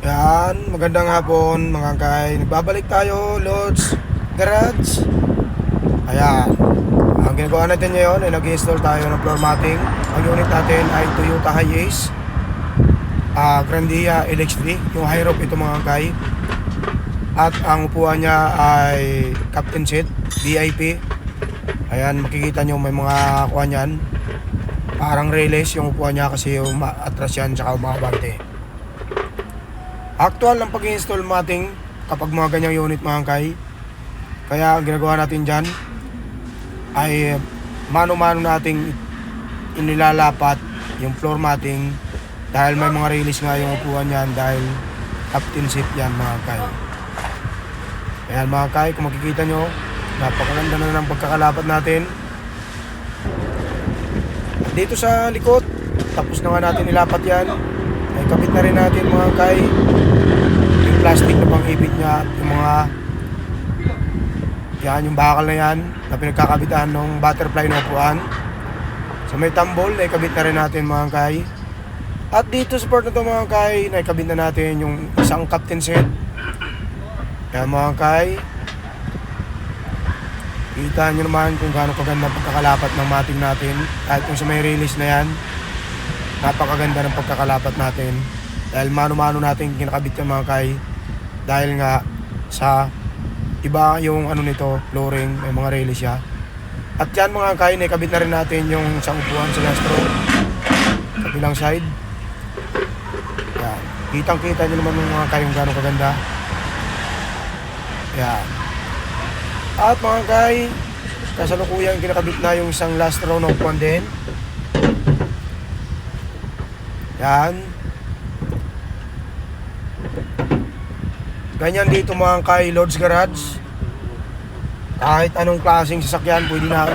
Yan, magandang hapon mga kay. Nagbabalik tayo, Lods Garage. Ayan. Ang ginagawa natin ngayon ay nag-install tayo ng floor matting. Ang unit natin ay Toyota Hiace Grandia LX3, yung high roof ito mga kay. At ang upuan niya ay captain seat, VIP. Ayan, makikita nyo may mga kuha niyan. Parang relays yung upuan niya kasi atras yan tsaka umabante. Actual ang pag-install matting kapag mga ganyang unit mga kay. Kaya ang ginagawa natin dyan ay mano-mano nating inilalapat yung floor matting dahil may mga release nga yung upuan yan dahil captain seat yan mga kay. Ayan mga kay, kung makikita nyo, napakaganda na ng pagkakalapat natin. At dito sa likod, tapos na nga natin ilapat yan. Ay kabit na rin natin mga kay yung plastic na pang-ibig niya, yung mga yan, yung bakal na yan na pinagkakabitan ng butterfly na upuan. So may tambol, naikabit na rin natin mga kay. At dito sa part na ito mga kay, naikabit na natin yung isang captain seat. Kaya mga kay, kita nyo naman kung gaano kaganda pagkakalapat ng matting natin. Kahit kung sa may release na yan, napakaganda ng pagkakalapat natin. Dahil mano-mano natin kinakabit yung mga kay. Dahil nga sa iba yung ano nito, flooring, may mga release siya. At yan mga kay, naikabit na rin natin yung isang upuan sa last row. Kabilang side. Yan. Kitang-kita nyo naman yung mga kay kung gaano kaganda. Yan. At mga kay, kasalukuyan kinakabit na yung isang last row na upuan din. Yan. Ganyan dito mga kay Lods Garage. Kahit anong klaseng sasakyan pwede na